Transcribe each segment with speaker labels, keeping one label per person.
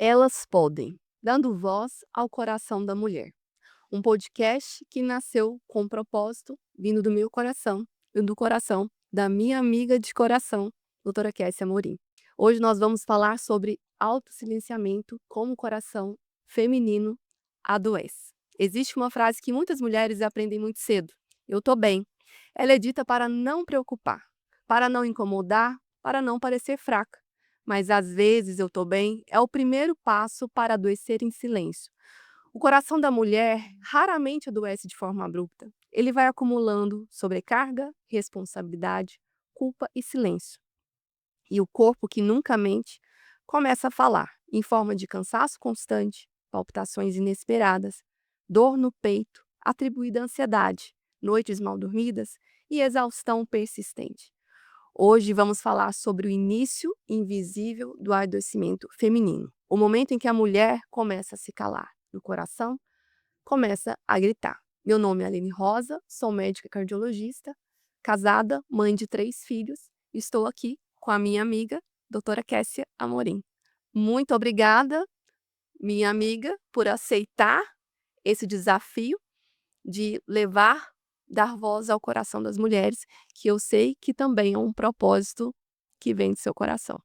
Speaker 1: Elas Podem, dando voz ao coração da mulher. Um podcast que nasceu com um propósito vindo do meu coração e do coração da minha amiga de coração, doutora Kessia Amorim. Hoje nós vamos falar sobre autossilenciamento, como o coração feminino adoece. Existe uma frase que muitas mulheres aprendem muito cedo: eu tô bem. Ela é dita para não preocupar, para não incomodar, para não parecer fraca. Mas às vezes eu tô bem é o primeiro passo para adoecer em silêncio. O coração da mulher raramente adoece de forma abrupta. Ele vai acumulando sobrecarga, responsabilidade, culpa e silêncio. E o corpo, que nunca mente, começa a falar, em forma de cansaço constante, palpitações inesperadas, dor no peito, atribuída à ansiedade, noites mal dormidas e exaustão persistente. Hoje vamos falar sobre o início invisível do adoecimento feminino, o momento em que a mulher começa a se calar, e o coração começa a gritar. Meu nome é Aline Rosa, sou médica cardiologista, casada, mãe de 3 filhos, e estou aqui com a minha amiga, doutora Kessia Amorim. Muito obrigada, minha amiga, por aceitar esse desafio de dar voz ao coração das mulheres, que eu sei que também é um propósito que vem do seu coração.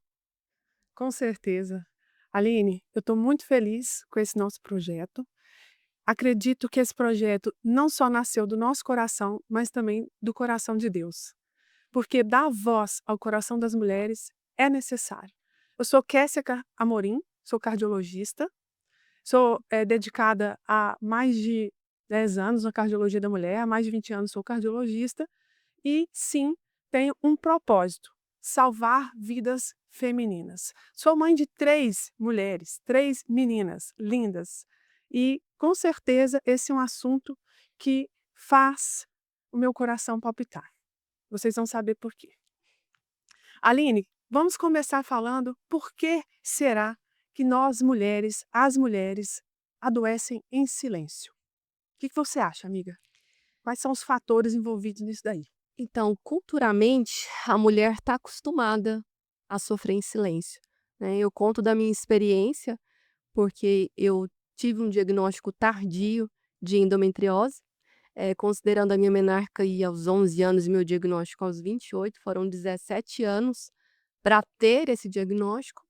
Speaker 2: Com certeza. Aline, eu estou muito feliz com esse nosso projeto. Acredito que esse projeto não só nasceu do nosso coração, mas também do coração de Deus. Porque dar voz ao coração das mulheres é necessário. Eu sou Amorim, sou cardiologista, sou dedicada a mais de 10 anos na cardiologia da mulher, há mais de 20 anos sou cardiologista, e sim, tenho um propósito: salvar vidas femininas. Sou mãe de 3 mulheres, 3 meninas lindas, e com certeza esse é um assunto que faz o meu coração palpitar. Vocês vão saber por quê. Aline, vamos começar falando por que será que nós mulheres, as mulheres, adoecem em silêncio. O que você acha, amiga? Quais são os fatores envolvidos nisso daí?
Speaker 1: Então, culturalmente, a mulher está acostumada a sofrer em silêncio, né? Eu conto da minha experiência, porque eu tive um diagnóstico tardio de endometriose, considerando a minha menarca aí aos 11 anos e meu diagnóstico aos 28, foram 17 anos para ter esse diagnóstico,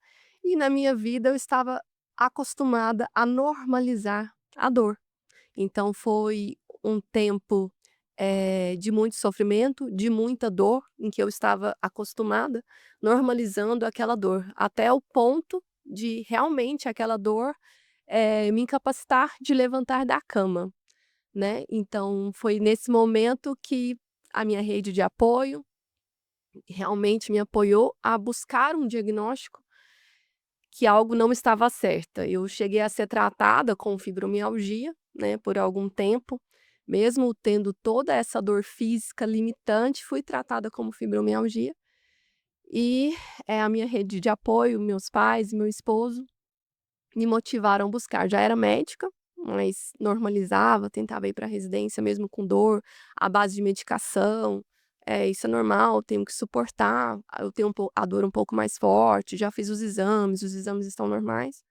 Speaker 1: e na minha vida eu estava acostumada a normalizar a dor. Então foi um tempo, de muito sofrimento, de muita dor, em que eu estava acostumada, normalizando aquela dor, até o ponto de realmente aquela dor, me incapacitar de levantar da cama, né. Então foi nesse momento que a minha rede de apoio realmente me apoiou a buscar um diagnóstico que algo não estava certa. Eu cheguei a ser tratada com fibromialgia, né, por algum tempo, mesmo tendo toda essa dor física limitante, fui tratada como fibromialgia e, a minha rede de apoio, meus pais e meu esposo, me motivaram a buscar. Já era médica, mas normalizava, tentava ir para a residência mesmo com dor, à base de medicação. Isso é normal, tenho que suportar, eu tenho a dor um pouco mais forte, já fiz os exames estão normais.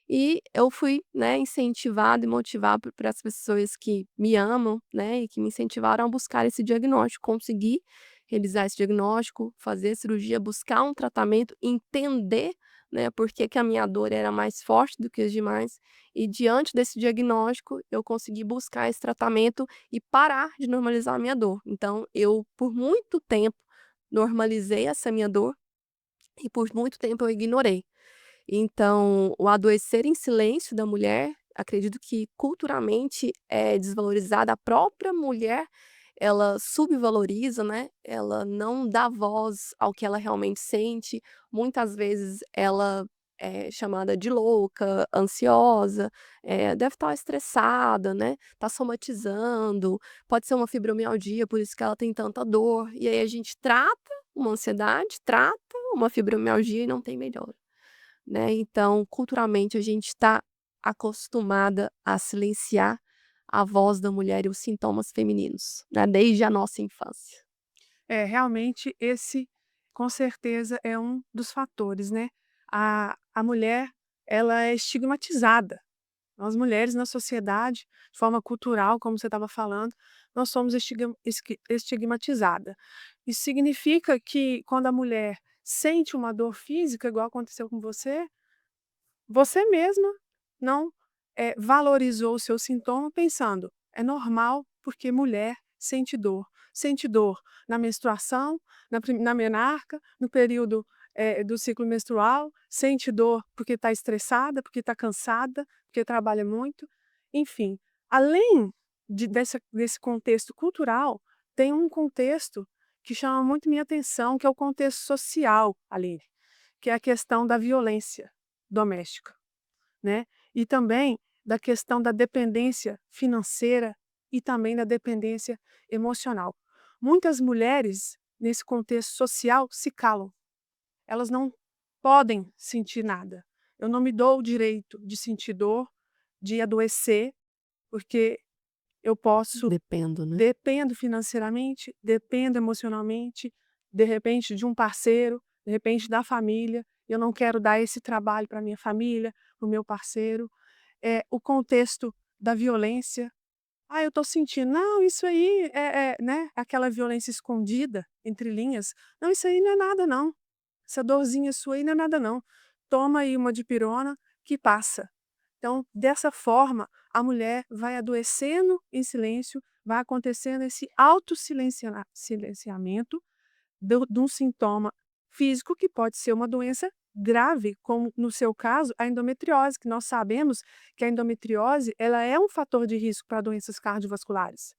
Speaker 1: E eu fui, né, incentivada e motivada por as pessoas que me amam, né, e que me incentivaram a buscar esse diagnóstico. Consegui realizar esse diagnóstico, fazer cirurgia, buscar um tratamento, entender, né, por que que a minha dor era mais forte do que as demais. E diante desse diagnóstico, eu consegui buscar esse tratamento e parar de normalizar a minha dor. Então eu, por muito tempo, normalizei essa minha dor e por muito tempo eu ignorei. Então, o adoecer em silêncio da mulher, acredito que culturalmente é desvalorizada. A própria mulher, ela subvaloriza, né, ela não dá voz ao que ela realmente sente. Muitas vezes ela é chamada de louca, ansiosa, deve estar estressada, né, tá somatizando, pode ser uma fibromialgia, por isso que ela tem tanta dor. E aí a gente trata uma ansiedade, trata uma fibromialgia e não tem melhora, né. Então, culturalmente, a gente está acostumada a silenciar a voz da mulher e os sintomas femininos, né, desde a nossa infância.
Speaker 2: É, realmente esse, com certeza, é um dos fatores, né. A mulher ela é estigmatizada. Nós mulheres na sociedade, de forma cultural, como você estava falando, nós somos estigmatizada. Isso significa que quando a mulher sente uma dor física, igual aconteceu com você mesma não, valorizou o seu sintoma pensando: "É normal, porque mulher sente dor". Sente dor na menstruação, na menarca, no período, do ciclo menstrual, sente dor porque está estressada, porque está cansada, porque trabalha muito, enfim. Além desse contexto cultural, tem um contexto que chama muito minha atenção, que é o contexto social, Aline, que é a questão da violência doméstica, né, e também da questão da dependência financeira e também da dependência emocional. Muitas mulheres, nesse contexto social, se calam. Elas não podem sentir nada. Eu não me dou o direito de sentir dor, de adoecer, porque eu posso
Speaker 1: Dependo, né.
Speaker 2: dependo financeiramente, dependo emocionalmente, de repente de um parceiro, de repente da família, eu não quero dar esse trabalho para minha família, para o meu parceiro. O contexto da violência. "Ah, eu estou sentindo", "Não, isso aí né, aquela violência escondida, entre linhas, "Não, isso aí não é nada não, essa dorzinha sua aí não é nada não, toma aí uma dipirona que passa". Então, dessa forma, a mulher vai adoecendo em silêncio, vai acontecendo esse silenciamento de um sintoma físico que pode ser uma doença grave, como no seu caso, a endometriose, que nós sabemos que a endometriose ela é um fator de risco para doenças cardiovasculares.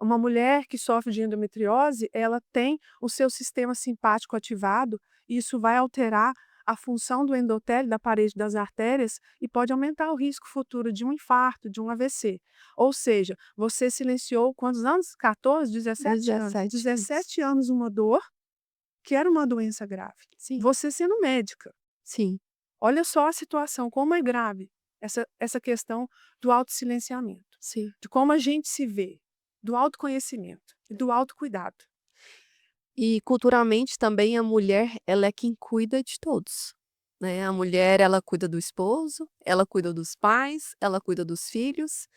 Speaker 2: Uma mulher que sofre de endometriose, ela tem o seu sistema simpático ativado, e isso vai alterar a função do endotélio, da parede das artérias, e pode aumentar o risco futuro de um infarto, de um AVC. Ou seja, você silenciou quantos anos? 14, 17 anos.
Speaker 1: 17, isso.
Speaker 2: 17 anos uma dor que era uma doença grave.
Speaker 1: Sim,
Speaker 2: Você sendo médica.
Speaker 1: sim,
Speaker 2: Olha só a situação, como é grave essa questão do autossilenciamento,
Speaker 1: sim.
Speaker 2: de como a gente se vê, do autoconhecimento e do autocuidado.
Speaker 1: E culturalmente também a mulher, ela é quem cuida de todos, né. A mulher, ela cuida do esposo, ela cuida dos pais, ela cuida dos filhos.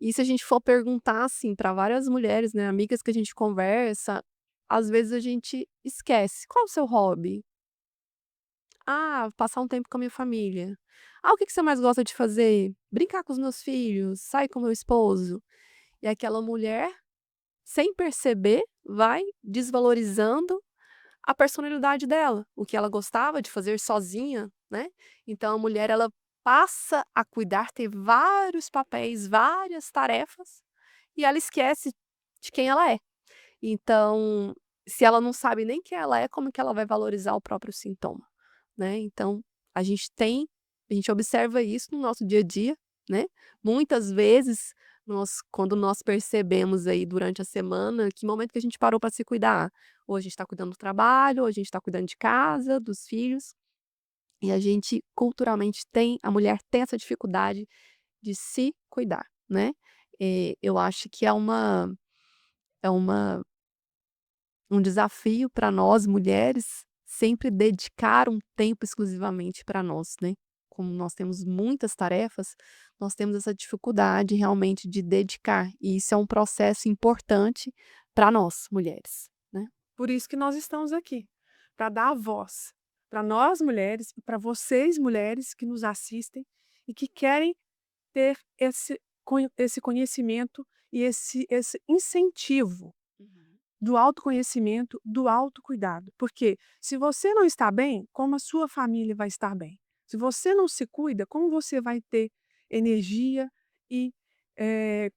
Speaker 1: E se a gente for perguntar, assim, para várias mulheres, né, amigas que a gente conversa, às vezes a gente esquece: "Qual o seu hobby?". "Ah, passar um tempo com a minha família". "Ah, o que que você mais gosta de fazer?". "Brincar com os meus filhos, sair com o meu esposo". E aquela mulher, sem perceber, vai desvalorizando a personalidade dela, o que ela gostava de fazer sozinha, né. Então a mulher, ela passa a cuidar, ter vários papéis, várias tarefas, e ela esquece de quem ela é. Então, se ela não sabe nem quem ela é, como que ela vai valorizar o próprio sintoma, né. Então, a gente observa isso no nosso dia a dia, né. Muitas vezes, quando nós percebemos aí durante a semana, que momento que a gente parou para se cuidar. Ou a gente está cuidando do trabalho, ou a gente está cuidando de casa, dos filhos, e a gente culturalmente a mulher tem essa dificuldade de se cuidar, né. Eu acho que é um desafio para nós mulheres sempre dedicar um tempo exclusivamente para nós, né. Como nós temos muitas tarefas, nós temos essa dificuldade realmente de dedicar, e isso é um processo importante para nós mulheres, né.
Speaker 2: Por isso que nós estamos aqui, para dar a voz para nós mulheres e para vocês mulheres que nos assistem e que querem ter esse conhecimento e esse incentivo
Speaker 1: Uhum.
Speaker 2: do autoconhecimento, do autocuidado. Porque se você não está bem, como a sua família vai estar bem? Se você não se cuida, como você vai ter energia e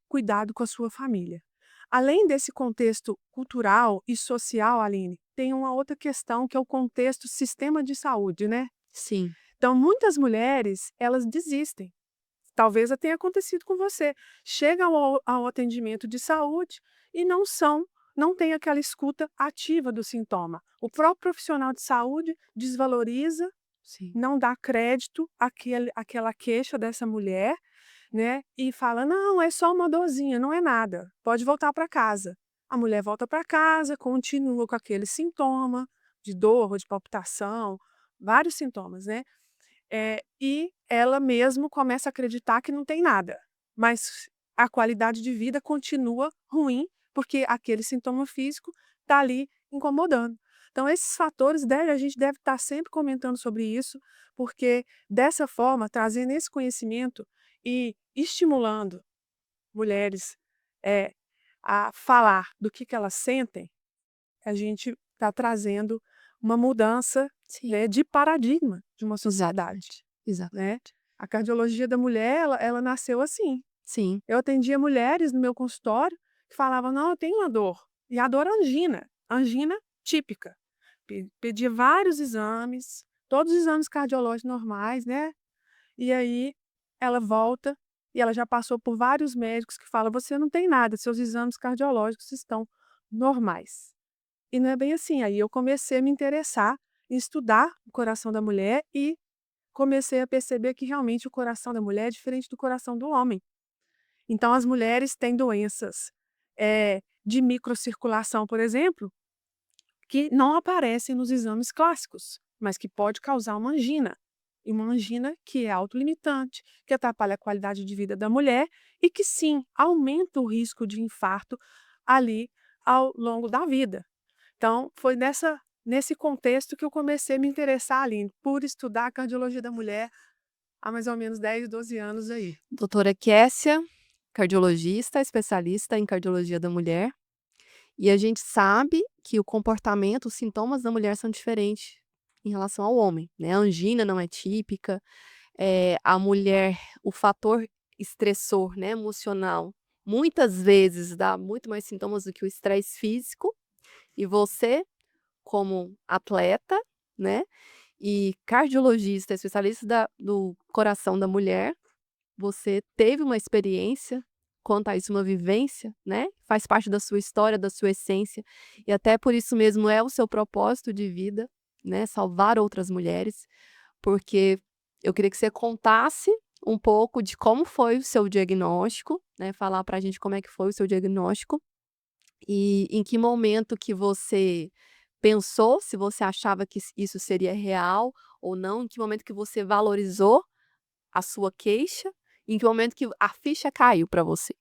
Speaker 2: cuidado com a sua família? Além desse contexto cultural e social, Aline, tem uma outra questão que é o contexto sistema de saúde, né?
Speaker 1: Sim.
Speaker 2: Então, muitas mulheres, elas desistem. Talvez tenha acontecido com você. Chegam ao atendimento de saúde e não tem aquela escuta ativa do sintoma. O próprio profissional de saúde desvaloriza,
Speaker 1: Sim.
Speaker 2: não dá crédito àquela queixa dessa mulher, né, e fala: "Não, é só uma dorzinha, não é nada, pode voltar para casa". A mulher volta para casa, continua com aquele sintoma de dor ou de palpitação, vários sintomas, né. E ela mesmo começa a acreditar que não tem nada, mas a qualidade de vida continua ruim, porque aquele sintoma físico está ali incomodando. Então esses fatores a gente deve estar sempre comentando sobre isso, porque dessa forma, trazendo esse conhecimento e estimulando mulheres, eh, a falar do que elas sentem, a gente está trazendo uma mudança,
Speaker 1: Sim,
Speaker 2: né, de paradigma de uma sociedade,
Speaker 1: exatamente,
Speaker 2: né.
Speaker 1: exatamente.
Speaker 2: A cardiologia da mulher, ela nasceu assim.
Speaker 1: Sim,
Speaker 2: Eu atendia mulheres no meu consultório que falavam: "Não, eu tenho uma dor", e a dor angina, angina típica. Pedia vários exames, todos os exames cardiológicos normais, né, e aí ela volta e ela já passou por vários médicos que falam: "Você não tem nada, seus exames cardiológicos estão normais". E não é bem assim, aí eu comecei a me interessar em estudar o coração da mulher e comecei a perceber que realmente o coração da mulher é diferente do coração do homem. Então as mulheres têm doenças, de microcirculação, por exemplo, que não aparecem nos exames clássicos, mas que pode causar uma angina. E uma angina que é autolimitante, que atrapalha a qualidade de vida da mulher e que sim, aumenta o risco de infarto ali ao longo da vida. Então, foi nesse contexto que eu comecei a me interessar, Aline, por estudar a cardiologia da mulher há mais ou menos 10, 12 anos aí.
Speaker 1: doutora Kessia, cardiologista, especialista em cardiologia da mulher, e a gente sabe que o comportamento, os sintomas da mulher são diferentes em relação ao homem, né, a angina não é típica, a mulher, o fator estressor, né, emocional, muitas vezes dá muito mais sintomas do que o estresse físico, e você, como atleta, né, e cardiologista, especialista do coração da mulher, você teve uma experiência quanto a isso, uma vivência, né, faz parte da sua história, da sua essência, e até por isso mesmo é o seu propósito de vida, né, salvar outras mulheres, porque eu queria que você contasse um pouco de como foi o seu diagnóstico, né, falar pra gente como é que foi o seu diagnóstico e em que momento que você pensou, se você achava que isso seria real ou não, em que momento que você valorizou a sua queixa, e em que momento que a ficha caiu para você.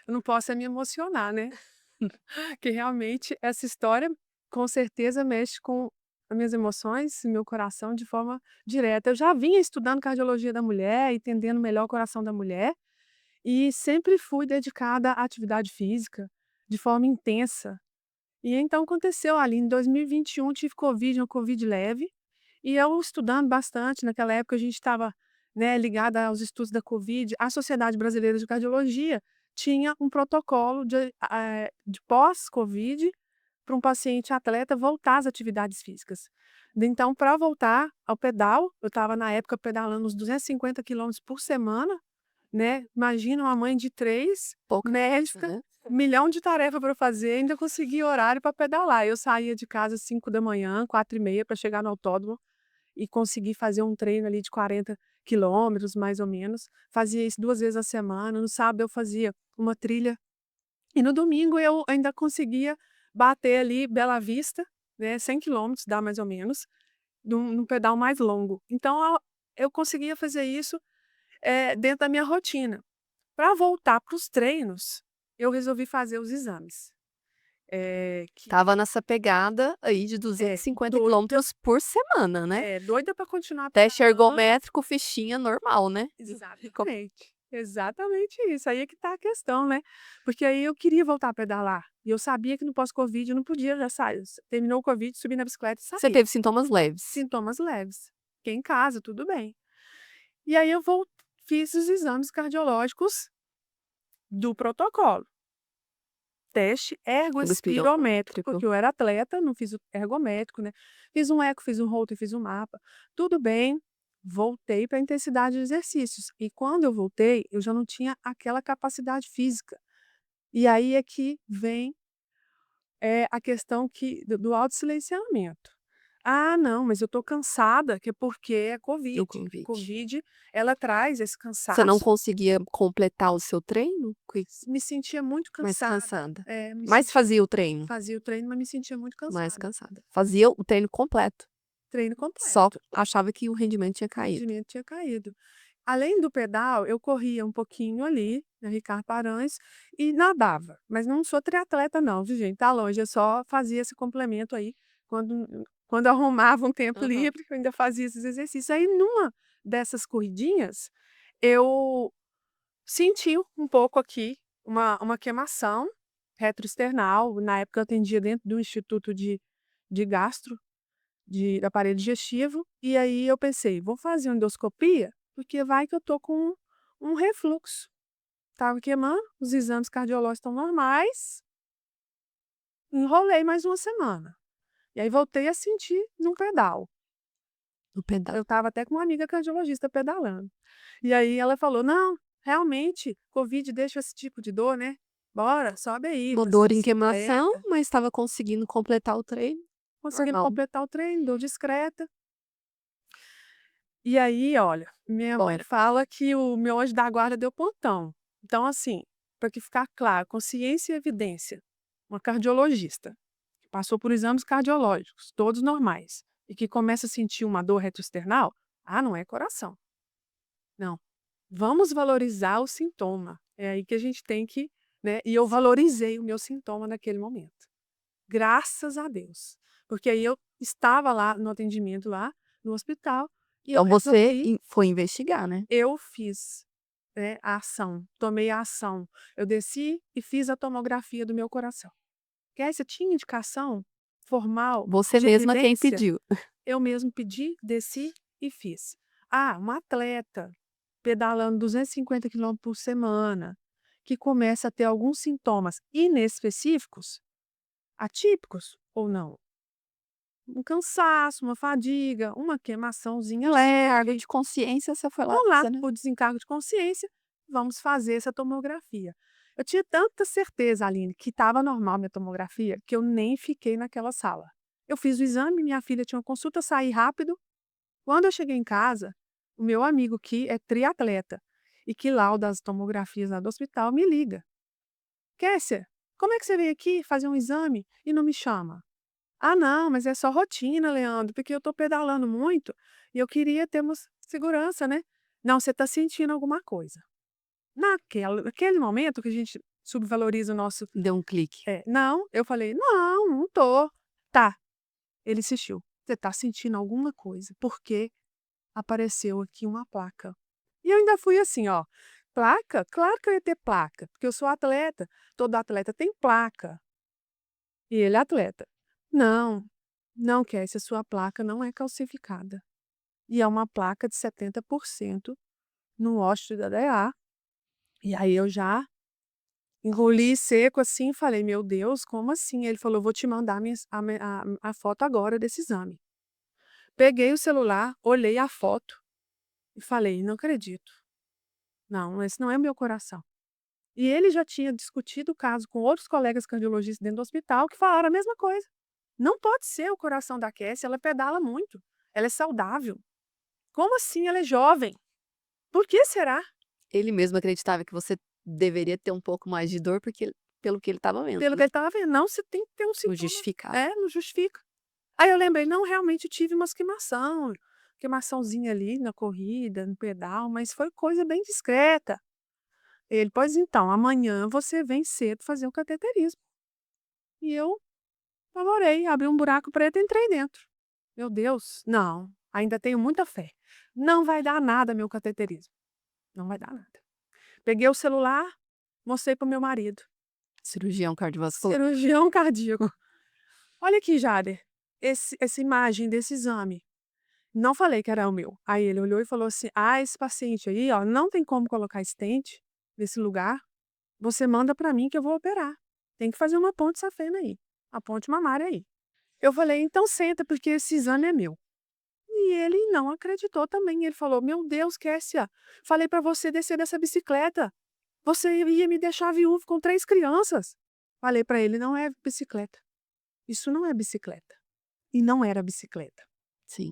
Speaker 2: Eu não posso é me emocionar, né, que realmente essa história com certeza mexe com as minhas emoções e meu coração de forma direta. Eu já vinha estudando cardiologia da mulher, entendendo melhor o coração da mulher, e sempre fui dedicada à atividade física de forma intensa. E então aconteceu ali em 2021 tive covid, uma covid leve, e eu estudando bastante, naquela época a gente estava, né, ligada aos estudos da covid, a Sociedade Brasileira de Cardiologia tinha um protocolo de pós-covid para um paciente atleta voltar às atividades físicas. Então para voltar ao pedal, eu estava na época pedalando uns 250 quilômetros por semana, né, imagina uma mãe de 3
Speaker 1: Pouca coisa,
Speaker 2: médica,
Speaker 1: né.
Speaker 2: milhão de tarefa para fazer, ainda consegui horário para pedalar. Eu saía de casa às 5 da manhã, 4h30 para chegar no autódromo e conseguir fazer um treino ali de 40 quilômetros, mais ou menos. Fazia isso 2 vezes a semana, no sábado eu fazia uma trilha e no domingo eu ainda conseguia bater ali Bela Vista, né, 100 quilômetros dá mais ou menos, num pedal mais longo. Então eu conseguia fazer isso, dentro da minha rotina. Para voltar para os treinos, eu resolvi fazer os exames. Que
Speaker 1: Estava nessa pegada aí de
Speaker 2: é,
Speaker 1: 250
Speaker 2: doida
Speaker 1: quilômetros por semana, né.
Speaker 2: doida para continuar
Speaker 1: Teste
Speaker 2: pedalando.
Speaker 1: ergométrico, fichinha normal, né.
Speaker 2: Exatamente, exatamente isso, aí é que tá a questão, né. Porque aí eu queria voltar a pedalar, e eu sabia que no pós-covid eu não podia já sair, terminou o covid, subir na bicicleta e
Speaker 1: Você
Speaker 2: sair.
Speaker 1: teve sintomas leves.
Speaker 2: Sintomas leves, fiquei em casa, tudo bem. E aí eu fiz os exames cardiológicos do protocolo. Teste ergospirométrico,
Speaker 1: Ergospirométrico.
Speaker 2: porque eu era atleta, não fiz o ergométrico, né. Fiz um eco, fiz um Holter, fiz um mapa, tudo bem, voltei para a intensidade de exercícios. E quando eu voltei, eu já não tinha aquela capacidade física. E aí é que vem, a questão do autossilenciamento. "Ah, não, mas eu estou cansada", que é porque é
Speaker 1: Do
Speaker 2: covid.
Speaker 1: convite.
Speaker 2: Covid, ela traz esse
Speaker 1: Você não
Speaker 2: cansaço,
Speaker 1: conseguia completar o seu treino?
Speaker 2: me sentia muito
Speaker 1: Mais
Speaker 2: cansada.
Speaker 1: cansada.
Speaker 2: Me
Speaker 1: Mas
Speaker 2: sentia
Speaker 1: fazia o treino?
Speaker 2: fazia o treino, mas me sentia muito
Speaker 1: Mais
Speaker 2: cansada.
Speaker 1: cansada. Fazia o treino completo?
Speaker 2: treino
Speaker 1: Só
Speaker 2: completo.
Speaker 1: achava que o rendimento tinha
Speaker 2: O
Speaker 1: caído.
Speaker 2: rendimento tinha caído. Além do pedal, eu corria um pouquinho ali, na Ricardo Paranhos, e nadava. Mas não sou triatleta não, viu gente, tá longe, eu só fazia esse complemento aí, quando eu arrumava um tempo
Speaker 1: Aham.
Speaker 2: livre, eu ainda fazia esses exercícios. Aí numa dessas corridinhas, eu senti um pouco aqui uma queimação retroesternal. Na época eu atendia dentro do instituto de gastro, de aparelho digestivo, e aí eu pensei: "Vou fazer uma endoscopia, porque vai que eu tô com um refluxo". Estava queimando, os exames cardiológicos estão normais, enrolei mais uma semana. E aí voltei a sentir no pedal.
Speaker 1: No pedal.
Speaker 2: Eu estava até com uma amiga cardiologista pedalando. E aí ela falou: "Não, realmente, covid deixa esse tipo de dor, né. Bora, sobe aí,
Speaker 1: Uma
Speaker 2: faz
Speaker 1: dor em queimação,
Speaker 2: bicicleta".
Speaker 1: mas estava conseguindo completar o treino,
Speaker 2: Conseguimos
Speaker 1: normal.
Speaker 2: completar o treino, dor discreta. E aí, olha, minha mãe
Speaker 1: Bora.
Speaker 2: fala que o meu anjo da guarda deu pontão. Então, assim, para que ficar claro, consciência e evidência, uma cardiologista, que passou por exames cardiológicos, todos normais, e que começa a sentir uma dor retroesternal, não é coração. Não. Vamos valorizar o sintoma. É aí que a gente tem que, né? E eu valorizei o meu sintoma naquele momento. Graças a Deus. Porque aí eu estava lá no atendimento lá no hospital e eu
Speaker 1: Então você
Speaker 2: resolvi,
Speaker 1: foi investigar, né?
Speaker 2: eu fiz, né, a ação, tomei a ação. Eu desci e fiz a tomografia do meu coração. Kézia, tinha indicação formal
Speaker 1: Você
Speaker 2: de
Speaker 1: mesma quem
Speaker 2: evidência?
Speaker 1: pediu.
Speaker 2: Eu mesmo pedi, desci e fiz. Um atleta pedalando 250 quilômetros por semana, que começa a ter alguns sintomas inespecíficos, atípicos ou não, um cansaço, uma fadiga, uma queimaçãozinha
Speaker 1: Cargo
Speaker 2: leve,
Speaker 1: de consciência, você foi lá
Speaker 2: vamos lá,
Speaker 1: fazendo.
Speaker 2: por desencargo de consciência, vamos fazer essa tomografia. Eu tinha tanta certeza, Aline, que estava normal minha tomografia, que eu nem fiquei naquela sala. Eu fiz o exame, minha filha tinha uma consulta, saí rápido. Quando eu cheguei em casa, o meu amigo que é triatleta e que lauda as tomografias lá do hospital me liga: "Kécia, como é que você veio aqui fazer um exame e não me chama?". "Ah não, mas é só rotina, Leandro, porque eu estou pedalando muito e eu queria ter uma segurança, né". "Não, você está sentindo alguma coisa". Naquele momento que a gente subvaloriza o nosso
Speaker 1: Deu um clique.
Speaker 2: "não", eu falei: "Não, não tô". "Tá". Ele insistiu: "Você está sentindo alguma coisa, porque apareceu aqui uma placa". E eu ainda fui assim, ó: "Placa? Claro que eu ia ter placa, porque eu sou atleta, todo atleta tem placa". E ele é atleta: "Não, não, Kessia, a sua placa não é calcificada. E é uma placa de 70% no ósseo da DA". E aí eu já engoli seco, assim, e falei: "Meu Deus, como assim?". Ele falou: "Vou te mandar a foto agora desse exame". Peguei o celular, olhei a foto e falei: "Não acredito. Não, esse não é o meu coração". E ele já tinha discutido o caso com outros colegas cardiologistas dentro do hospital que falaram a mesma coisa. Não pode ser o coração da Kessia, ela pedala muito, ela é saudável. Como assim? Ela é jovem. Por que será?
Speaker 1: Ele mesmo acreditava que você deveria ter um pouco mais de dor, porque pelo que ele estava vendo,
Speaker 2: Pelo
Speaker 1: né,
Speaker 2: que ele estava vendo. Não, você tem que ter um
Speaker 1: não
Speaker 2: sintoma.
Speaker 1: justificava.
Speaker 2: É, não justifica. Aí eu lembrei, não, realmente eu tive umas queimaçãozinha ali na corrida, no pedal, mas foi coisa bem discreta. Ele, pois então, amanhã você vem cedo fazer o cateterismo. E eu apavorei, abri um buraco preto e entrei dentro. Meu Deus, não, ainda tenho muita fé. Não vai dar nada meu cateterismo, não vai dar nada. Peguei o celular, mostrei para o meu marido,
Speaker 1: Cirurgião cardiovascular.
Speaker 2: cirurgião cardíaco. "Olha aqui, Jader, essa imagem desse exame". Não falei que era o meu. Aí ele olhou e falou assim: esse paciente aí, ó, não tem como colocar stent nesse lugar, você manda para mim que eu vou operar. Tem que fazer uma ponte safena aí, a ponte mamária aí". Eu falei: "Então senta, porque esse exame é meu". E ele não acreditou também, ele falou: "Meu Deus, Kessia, falei para você descer dessa bicicleta, você ia me deixar viúvo com 3 crianças". Falei para ele: "Não é bicicleta, isso não é bicicleta". E não era bicicleta,
Speaker 1: Sim.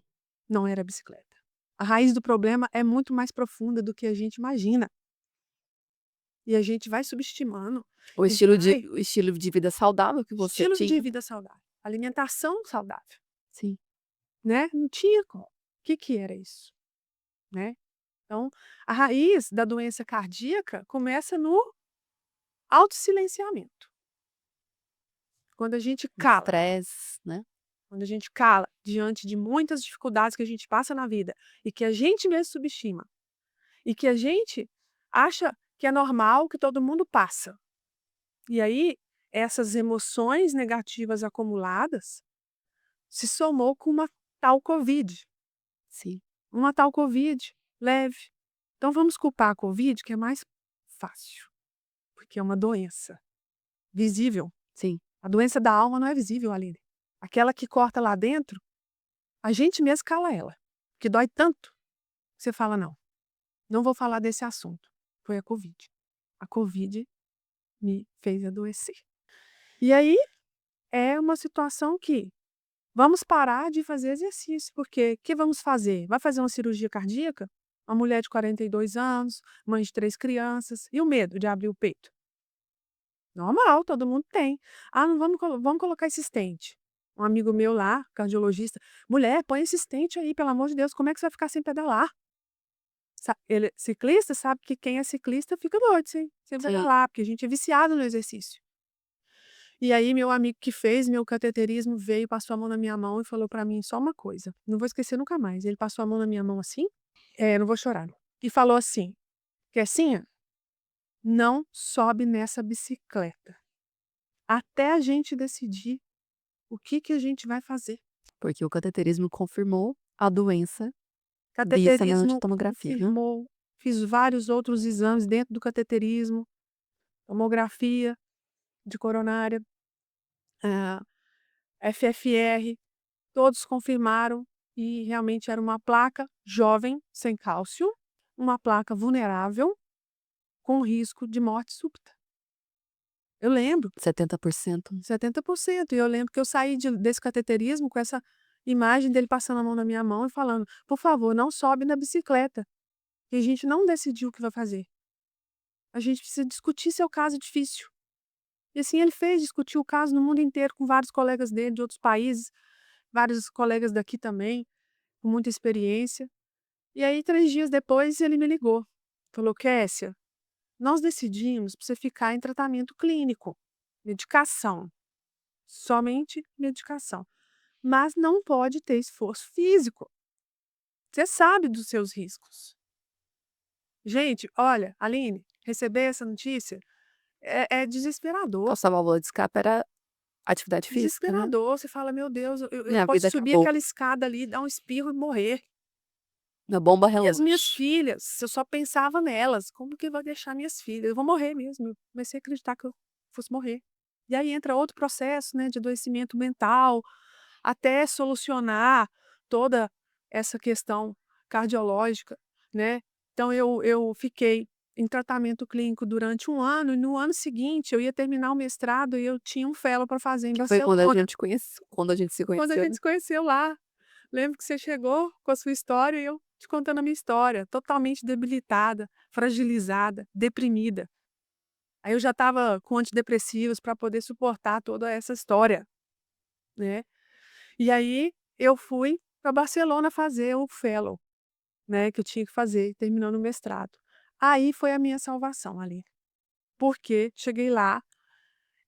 Speaker 2: não era bicicleta. A raiz do problema é muito mais profunda do que a gente imagina, e a gente vai subestimando
Speaker 1: O
Speaker 2: e
Speaker 1: estilo de
Speaker 2: vai
Speaker 1: o estilo de vida saudável que você
Speaker 2: estilo de
Speaker 1: tinha.
Speaker 2: vida saudável, alimentação saudável.
Speaker 1: Sim.
Speaker 2: né, não tinha como. O que que era isso, né. Então, a raiz da doença cardíaca começa no autossilenciamento. Quando a gente cala,
Speaker 1: Estresse, né.
Speaker 2: quando a gente cala diante de muitas dificuldades que a gente passa na vida e que a gente mesmo subestima, e que a gente acha que é normal, que todo mundo passa. E aí, essas emoções negativas acumuladas se somou com tal Covid,
Speaker 1: Sim,
Speaker 2: uma tal Covid leve. Então vamos culpar a Covid, que é mais fácil, porque é uma doença visível.
Speaker 1: sim.
Speaker 2: A doença da alma não é visível, Aline. Aquela que corta lá dentro, a gente mesmo cala ela, que dói tanto, que você fala: "Não, não vou falar desse assunto". Foi a Covid. A Covid me fez adoecer. E aí, é uma situação que vamos parar de fazer exercício, porque o que vamos fazer? Vai fazer uma cirurgia cardíaca? Uma mulher de 42 anos, mãe de 3 crianças, e o medo de abrir o peito? Normal, todo mundo tem. "Ah, não vamos colocar esse stent". Um amigo meu lá, cardiologista: "Mulher, põe esse stent aí, pelo amor de Deus, como é que você vai ficar sem pedalar?". Ele ciclista sabe que quem é ciclista fica doido sem
Speaker 1: Sim.
Speaker 2: pedalar, porque a gente é viciado no exercício. E aí meu amigo que fez meu cateterismo veio, passou a mão na minha mão e falou pra mim só uma coisa, não vou esquecer nunca mais, ele passou a mão na minha mão assim, não vou chorar, e falou assim: "Kessinha, não sobe nessa bicicleta, até a gente decidir o que que a gente vai fazer".
Speaker 1: Porque o cateterismo confirmou a doença vista na
Speaker 2: Cateterismo
Speaker 1: angitomografia, né.
Speaker 2: confirmou, fiz vários outros exames dentro do cateterismo, tomografia de coronária, ah, FFR. Todos confirmaram e realmente era uma placa jovem, sem cálcio, uma placa vulnerável, com risco de morte súbita. Eu lembro,
Speaker 1: 70%.
Speaker 2: 70%. E eu lembro que eu saí desse cateterismo com essa imagem dele passando a mão na minha mão e falando: "Por favor, não sobe na bicicleta, que a gente não decidiu o que vai fazer. A gente precisa discutir seu caso difícil". E assim ele fez, discutiu o caso no mundo inteiro com vários colegas dele de outros países, vários colegas daqui também, com muita experiência. E aí 3 dias depois ele me ligou, falou: "Kessia, nós decidimos pra você ficar em tratamento clínico, medicação, somente medicação, mas não pode ter esforço físico. Você sabe dos seus riscos". Gente, olha, Aline, receber essa notícia é desesperador,
Speaker 1: Nossa válvula de escape era atividade física, né.
Speaker 2: desesperador. Você fala: "Meu Deus, eu
Speaker 1: Minha
Speaker 2: posso
Speaker 1: vida
Speaker 2: subir
Speaker 1: acabou.
Speaker 2: aquela escada ali, dar um espirro e morrer".
Speaker 1: Minha bomba
Speaker 2: E as minhas
Speaker 1: relógio.
Speaker 2: filhas, eu só pensava nelas, como que vai deixar minhas filhas? Eu vou morrer mesmo, eu comecei a acreditar que eu fosse morrer. E aí entra outro processo, né, de adoecimento mental, até solucionar toda essa questão cardiológica, né. Então eu fiquei em tratamento clínico durante 1 ano e no ano seguinte eu ia terminar o mestrado e eu tinha um fellow para fazer em
Speaker 1: Que foi
Speaker 2: Barcelona,
Speaker 1: quando a gente se
Speaker 2: quando a
Speaker 1: conheceu,
Speaker 2: gente
Speaker 1: né.
Speaker 2: se conheceu lá. Lembro que você chegou com a sua história e eu te contando a minha história, totalmente debilitada, fragilizada, deprimida. Aí eu já estava com antidepressivos para poder suportar toda essa história, né. E aí eu fui para Barcelona fazer o fellow, né, que eu tinha que fazer terminando o mestrado. Aí foi a minha salvação ali, porque cheguei lá,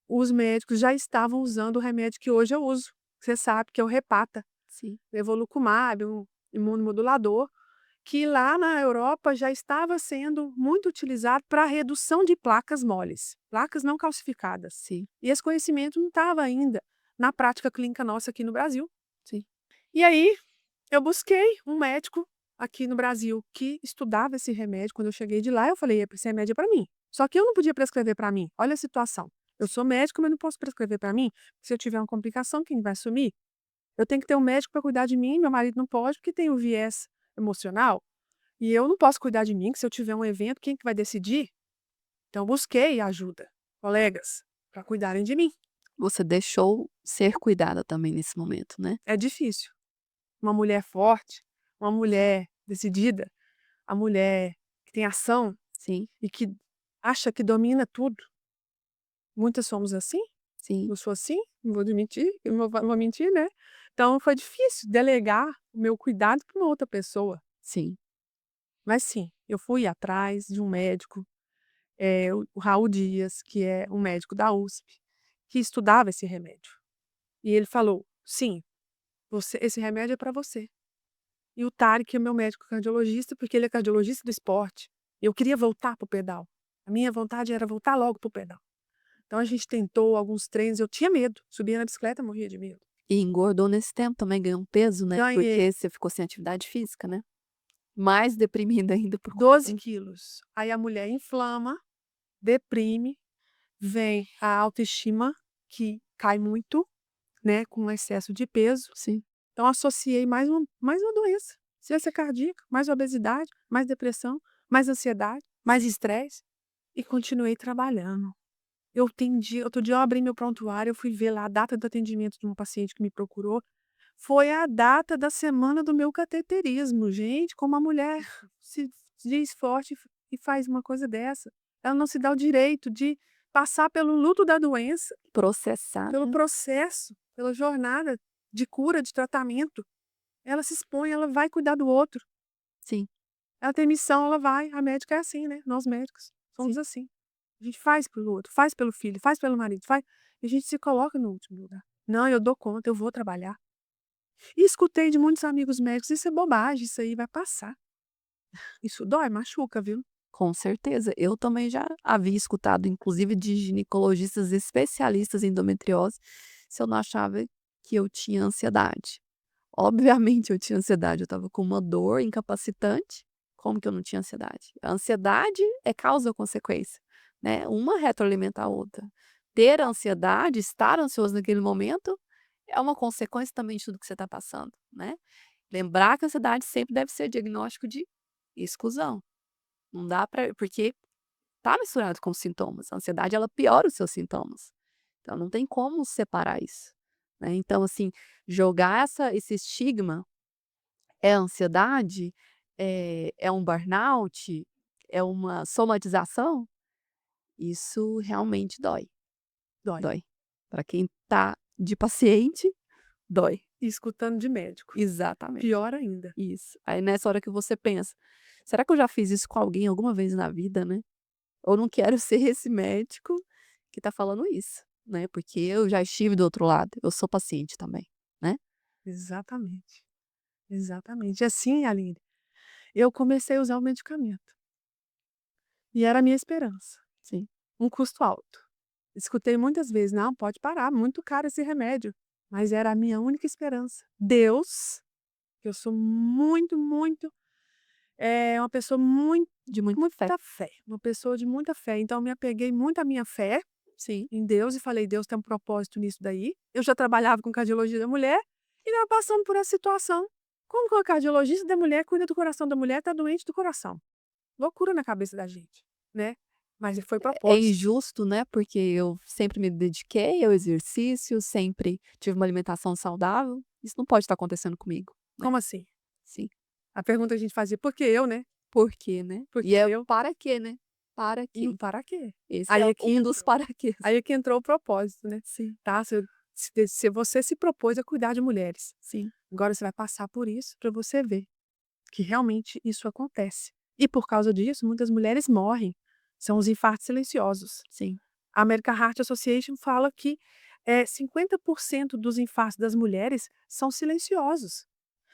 Speaker 2: os médicos já estavam usando o remédio que hoje eu uso, você sabe que é o Repata,
Speaker 1: Sim.
Speaker 2: Evolucumab, um imunomodulador, que lá na Europa já estava sendo muito utilizado para redução de placas moles, placas não calcificadas.
Speaker 1: Sim,
Speaker 2: E esse conhecimento não estava ainda na prática clínica nossa aqui no Brasil.
Speaker 1: sim.
Speaker 2: E aí eu busquei um médico aqui no Brasil que estudava esse remédio. Quando eu cheguei de lá, eu falei: "Esse remédio é para mim". Só que eu não podia prescrever para mim. Olha a situação. Eu sou médico, mas não posso prescrever para mim. Se eu tiver uma complicação, quem vai assumir? Eu tenho que ter um médico para cuidar de mim, meu marido não pode, porque tem o viés emocional. E eu não posso cuidar de mim, que se eu tiver um evento, quem que vai decidir? Então busquei ajuda, colegas, para cuidarem de mim.
Speaker 1: Você deixou ser cuidada também nesse momento, né.
Speaker 2: É difícil. Uma mulher forte, uma mulher decidida, a mulher que tem ação
Speaker 1: Sim,
Speaker 2: e que acha que domina tudo. Muitas somos assim,
Speaker 1: sim.
Speaker 2: eu sou assim, não vou admitir, não vou mentir, né. Então foi difícil delegar o meu cuidado para uma outra pessoa.
Speaker 1: Sim.
Speaker 2: Mas sim, eu fui atrás de um médico, o Raul Dias, que é um médico da USP, que estudava esse remédio. E ele falou: "Sim, esse remédio é para você". E o Tarek é meu médico cardiologista, porque ele é cardiologista do esporte. Eu queria voltar para o pedal. A minha vontade era voltar logo para o pedal. Então a gente tentou alguns treinos, eu tinha medo, subia na bicicleta, morria de medo.
Speaker 1: E engordou nesse tempo também, ganhou um peso, né,
Speaker 2: Ganhei
Speaker 1: porque você ficou sem atividade física, né. Mais deprimida ainda por
Speaker 2: 12
Speaker 1: conta.
Speaker 2: quilos. Aí a mulher inflama, deprime, vem a autoestima que cai muito, né, com excesso de peso.
Speaker 1: Sim,
Speaker 2: Então associei mais uma doença, ciência cardíaca, mais obesidade, mais depressão, mais ansiedade, mais estresse e continuei trabalhando. Outro dia eu abri meu prontuário, eu fui ver lá a data do atendimento de um paciente que me procurou, foi a data da semana do meu cateterismo. Gente, como a mulher se diz forte e faz uma coisa dessa. Ela não se dá o direito de passar pelo luto da doença,
Speaker 1: processar,
Speaker 2: pelo
Speaker 1: né.
Speaker 2: processo, pela jornada de cura, de tratamento. Ela se expõe, ela vai cuidar do outro.
Speaker 1: Sim,
Speaker 2: Ela tem missão, ela vai. A médica é assim, né, nós médicos somos
Speaker 1: sim.
Speaker 2: assim. A gente faz pelo outro, faz pelo filho, faz pelo marido, faz e a gente se coloca no último lugar. "Não, eu dou conta, eu vou trabalhar". E escutei de muitos amigos médicos: "Isso é bobagem, isso aí vai passar". Isso dói, machuca, viu.
Speaker 1: Com certeza. Eu também já havia escutado, inclusive de ginecologistas especialistas em endometriose, se eu não achava que eu tinha ansiedade. Obviamente eu tinha ansiedade, eu estava com uma dor incapacitante, como que eu não tinha ansiedade? A ansiedade é causa ou consequência, né, uma retroalimenta a outra. Ter ansiedade, estar ansioso naquele momento, é uma consequência também de tudo que você está passando, né. Lembrar que a ansiedade sempre deve ser diagnóstico de exclusão. Não dá para porque tá misturado com sintomas. A ansiedade ela piora os seus sintomas. Então não tem como separar isso, né. Então assim, jogar esse estigma, é ansiedade, é um burnout, é uma somatização, isso realmente dói,
Speaker 2: Dói.
Speaker 1: dói. Para quem tá de paciente, dói.
Speaker 2: E escutando de médico,
Speaker 1: Exatamente,
Speaker 2: pior ainda.
Speaker 1: isso. Aí nessa hora que você pensa: "Será que eu já fiz isso com alguém alguma vez na vida, né?" Eu não quero ser esse médico que tá falando isso, né, porque eu já estive do outro lado, eu sou paciente também, né.
Speaker 2: Exatamente, exatamente. E assim, Aline, eu comecei a usar o medicamento, e era a minha esperança,
Speaker 1: Sim,
Speaker 2: um custo alto. Escutei muitas vezes: "Não, pode parar, muito caro esse remédio", mas era a minha única esperança. Deus, que eu sou muito, muito, uma pessoa
Speaker 1: de muita fé.
Speaker 2: muita fé, uma pessoa de muita fé, então eu me apeguei muito à minha fé
Speaker 1: Sim,
Speaker 2: em Deus e falei: "Deus tem um propósito nisso daí". Eu já trabalhava com cardiologia da mulher e estava passando por essa situação. Como que uma cardiologista da mulher cuida do coração da mulher, tá doente do coração? Loucura na cabeça da gente, né. Mas foi
Speaker 1: é
Speaker 2: propósito.
Speaker 1: injusto, né, porque eu sempre me dediquei ao exercício, sempre tive uma alimentação saudável, isso não pode estar acontecendo comigo, né.
Speaker 2: Como assim?
Speaker 1: Sim,
Speaker 2: A pergunta que a gente fazia: "Por que eu, né?
Speaker 1: por quê, né?
Speaker 2: Por
Speaker 1: E
Speaker 2: que
Speaker 1: é
Speaker 2: eu?"
Speaker 1: para quê, né? Para quê?
Speaker 2: Para quê?
Speaker 1: Esse
Speaker 2: Aí
Speaker 1: é
Speaker 2: é que
Speaker 1: um dos
Speaker 2: entrou
Speaker 1: para quês.
Speaker 2: aí é que entrou o propósito, né,
Speaker 1: Sim,
Speaker 2: tá. Se você se propôs a cuidar de mulheres,
Speaker 1: sim,
Speaker 2: agora você vai passar por isso para você ver que realmente isso acontece. E por causa disso, muitas mulheres morrem. São os infartos silenciosos.
Speaker 1: sim.
Speaker 2: A American Heart Association fala que 50% dos infartos das mulheres são silenciosos.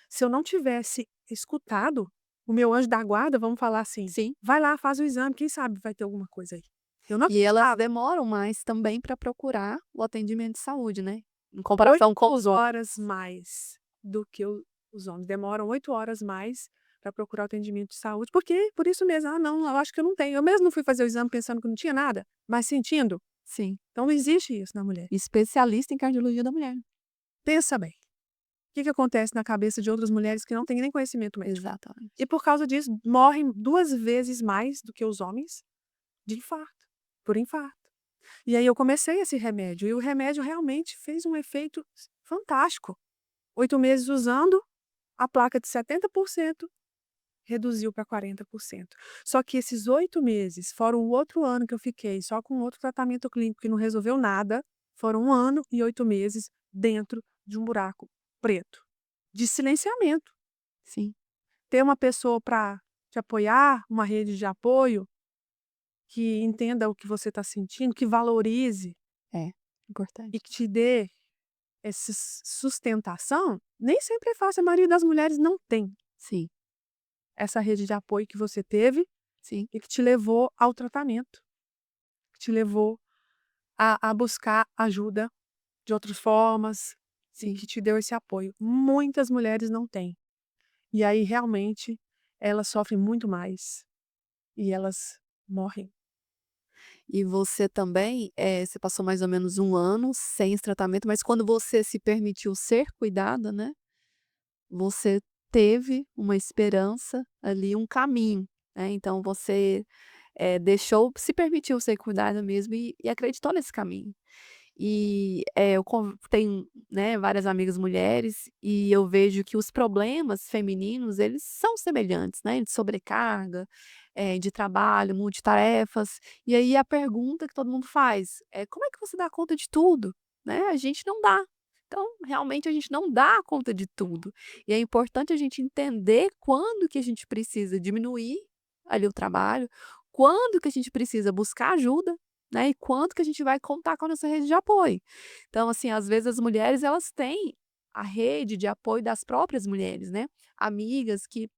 Speaker 2: Se eu não tivesse escutado o meu anjo da guarda, vamos falar assim:
Speaker 1: Sim.
Speaker 2: "Vai lá, faz o exame, quem sabe vai ter alguma coisa aí". Eu não
Speaker 1: E elas
Speaker 2: acreditava.
Speaker 1: demoram mais também para procurar o atendimento de saúde, né, em
Speaker 2: 8
Speaker 1: comparação com os homens.
Speaker 2: horas mais do que os homens. Demoram 8 horas mais para procurar o atendimento de saúde. Por isso mesmo: "Ah, não, eu acho que eu não tenho". Eu mesmo não fui fazer o exame pensando que não tinha nada, mas sentindo.
Speaker 1: Sim,
Speaker 2: Então não existe isso na mulher.
Speaker 1: especialista em cardiologia da mulher.
Speaker 2: Pensa bem, o que que acontece na cabeça de outras mulheres que não têm nem conhecimento médico. E
Speaker 1: Exatamente.
Speaker 2: por causa disso, morrem 2 vezes mais do que os homens de infarto, por infarto. E aí eu comecei esse remédio, e o remédio realmente fez um efeito fantástico. 8 meses usando, a placa de 70% reduziu para 40%. Só que esses 8 meses, fora o outro ano que eu fiquei só com outro tratamento clínico que não resolveu nada, foram 1 ano e 8 meses dentro de um buraco preto, de silenciamento.
Speaker 1: Sim,
Speaker 2: Ter uma pessoa para te apoiar, uma rede de apoio que entenda o que você está sentindo, que valorize
Speaker 1: é
Speaker 2: e
Speaker 1: importante.
Speaker 2: que te dê essa sustentação, nem sempre é fácil. A maioria das mulheres não tem
Speaker 1: Sim,
Speaker 2: essa rede de apoio que você teve
Speaker 1: sim.
Speaker 2: e que te levou ao tratamento, que te levou a buscar ajuda de outras formas e
Speaker 1: Sim.
Speaker 2: que te deu esse apoio. Muitas mulheres não têm. E aí, realmente, elas sofrem muito mais e elas morrem.
Speaker 1: E você também, você passou mais ou menos um ano sem esse tratamento, mas quando você se permitiu ser cuidada, né, você teve uma esperança ali, um caminho, né, então você, deixou se permitiu ser cuidada mesmo e acreditou nesse caminho. E, eu tenho, né, várias amigas mulheres e eu vejo que os problemas femininos, eles são semelhantes, né, de sobrecarga, de trabalho, multitarefas. E aí a pergunta que todo mundo faz é: "Como é que você dá conta de tudo?", né, a gente não dá. Então, realmente a gente não dá conta de tudo. E é importante a gente entender quando que a gente precisa diminuir ali o trabalho, quando que a gente precisa buscar ajuda, né, e quanto que a gente vai contar com a nossa rede de apoio. Então, assim, às vezes as mulheres elas têm a rede de apoio das próprias mulheres, né, amigas que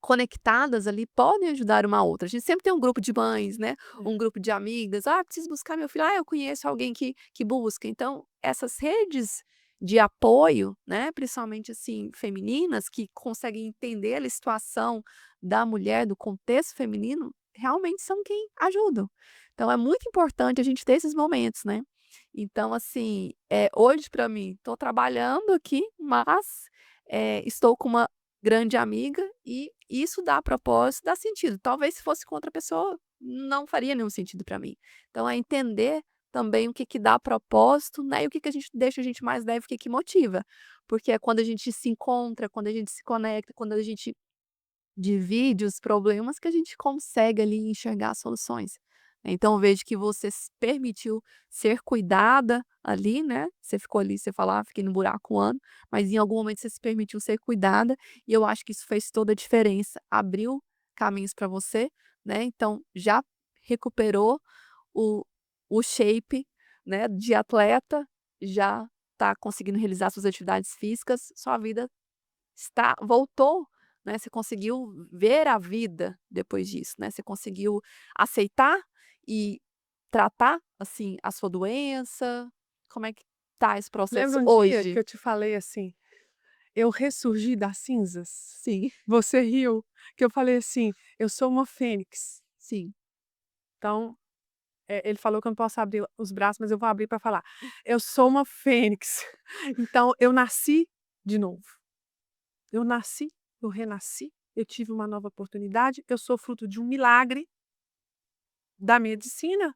Speaker 1: conectadas ali podem ajudar uma a outra. A gente sempre tem um grupo de mães, né,
Speaker 2: É.
Speaker 1: um grupo de amigas: "Ah, preciso buscar meu filho. Ah, eu conheço alguém que busca". Então, essas redes de apoio, né, principalmente, assim, femininas, que conseguem entender a situação da mulher, do contexto feminino, realmente são quem ajudam. Então é muito importante a gente ter esses momentos, né. Então, assim, hoje para mim, estou trabalhando aqui, mas, estou com uma grande amiga e isso dá propósito, dá sentido. Talvez se fosse com outra pessoa, não faria nenhum sentido para mim. Então é entender também o que que dá propósito, né, e o que que a gente deixa a gente mais leve, o que que motiva. Porque é quando a gente se encontra, quando a gente se conecta, quando a gente divide os problemas que a gente consegue ali enxergar soluções. Então eu vejo que você se permitiu ser cuidada ali, né, você ficou ali, você fala: "Ah, fiquei no buraco um ano", mas em algum momento você se permitiu ser cuidada, e eu acho que isso fez toda a diferença, abriu caminhos para você, né, então já recuperou o o shape, né, de atleta, já está conseguindo realizar suas atividades físicas, sua vida voltou, né, você conseguiu ver a vida depois disso, né, você conseguiu aceitar e tratar, assim, a sua doença? Como é que tá esse processo
Speaker 2: Lembra um dia que
Speaker 1: hoje?
Speaker 2: eu te falei assim: "Eu ressurgi das cinzas"?
Speaker 1: Sim,
Speaker 2: Você riu, que eu falei assim: "Eu sou uma fênix".
Speaker 1: sim,
Speaker 2: Então, ele falou que eu não posso abrir os braços, mas eu vou abrir para falar: "Eu sou uma fênix". Então eu nasci de novo. Eu nasci, eu renasci, eu tive uma nova oportunidade, eu sou fruto de um milagre da medicina.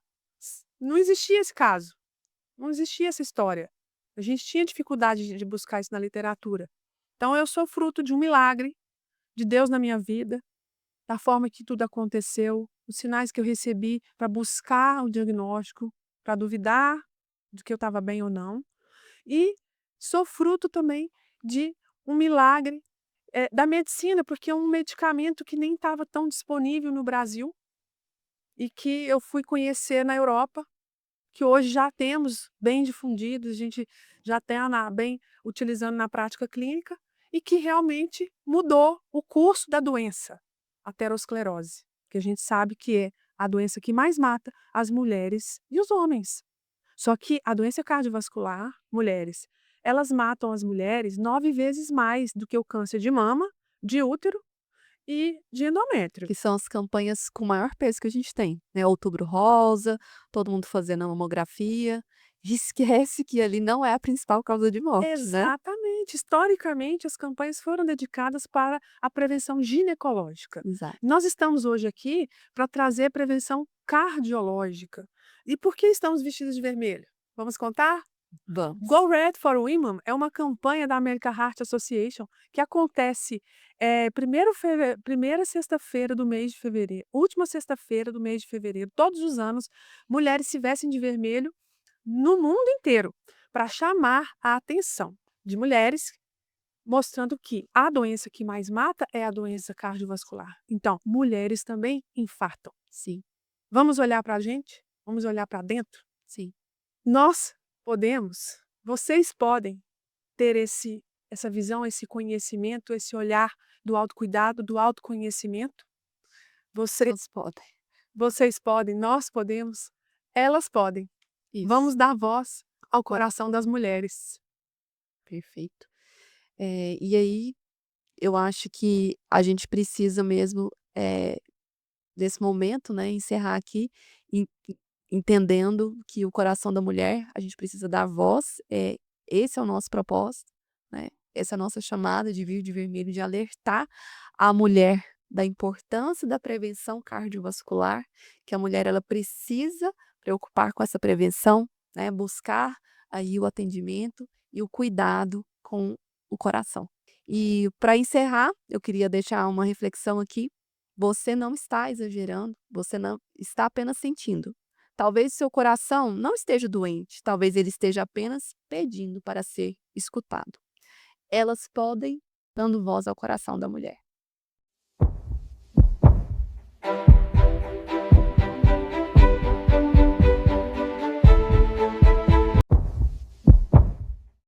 Speaker 2: Não existia esse caso, não existia essa história. A gente tinha dificuldade de buscar isso na literatura. Então eu sou fruto de um milagre de Deus na minha vida, da forma que tudo aconteceu, os sinais que eu recebi para buscar o diagnóstico, para duvidar de que eu estava bem ou não. E sou fruto também de um milagre, da medicina, porque é um medicamento que nem estava tão disponível no Brasil e que eu fui conhecer na Europa, que hoje já temos bem difundidos, a gente já está bem utilizando na prática clínica e que realmente mudou o curso da doença, a aterosclerose, que a gente sabe que é a doença que mais mata as mulheres e os homens. Só que a doença cardiovascular, mulheres, elas matam as mulheres 9 vezes mais do que o câncer de mama, de útero e de endométrio.
Speaker 1: que são as campanhas com maior peso que a gente tem, né, Outubro Rosa, todo mundo fazendo a mamografia, e esquece que ali não é a principal causa de morte, né.
Speaker 2: Exatamente. Historicamente, as campanhas foram dedicadas para a prevenção ginecológica.
Speaker 1: Exato.
Speaker 2: Nós estamos hoje aqui para trazer prevenção cardiológica. E por que estamos vestidos de vermelho? Vamos contar?
Speaker 1: Vamos.
Speaker 2: Go Red for Women é uma campanha da American Heart Association que acontece primeira sexta-feira do mês de fevereiro, última sexta-feira do mês de fevereiro, todos os anos, mulheres se vestem de vermelho no mundo inteiro, para chamar a atenção de mulheres mostrando que a doença que mais mata é a doença cardiovascular. Então, mulheres também infartam.
Speaker 1: Sim,
Speaker 2: Vamos olhar para a gente? Vamos olhar para dentro?
Speaker 1: sim.
Speaker 2: Nós podemos, vocês podem ter essa visão, esse conhecimento, esse olhar do autocuidado, do autoconhecimento. Você
Speaker 1: Elas podem.
Speaker 2: vocês podem, nós podemos, elas podem.
Speaker 1: Isso.
Speaker 2: Vamos dar voz ao
Speaker 1: Cor
Speaker 2: coração das mulheres.
Speaker 1: Perfeito. E aí, eu acho que a gente precisa mesmo, nesse momento, né, encerrar aqui, en entendendo que o coração da mulher, a gente precisa dar voz, esse é o nosso propósito, né, essa é a nossa chamada de Vir de Vermelho, de alertar a mulher da importância da prevenção cardiovascular, que a mulher ela precisa preocupar com essa prevenção, né, buscar aí o atendimento e o cuidado com o coração. E para encerrar, eu queria deixar uma reflexão aqui. Você não está exagerando, você não está apenas sentindo. Talvez seu coração não esteja doente, talvez ele esteja apenas pedindo para ser escutado. Elas podem dando voz ao coração da mulher.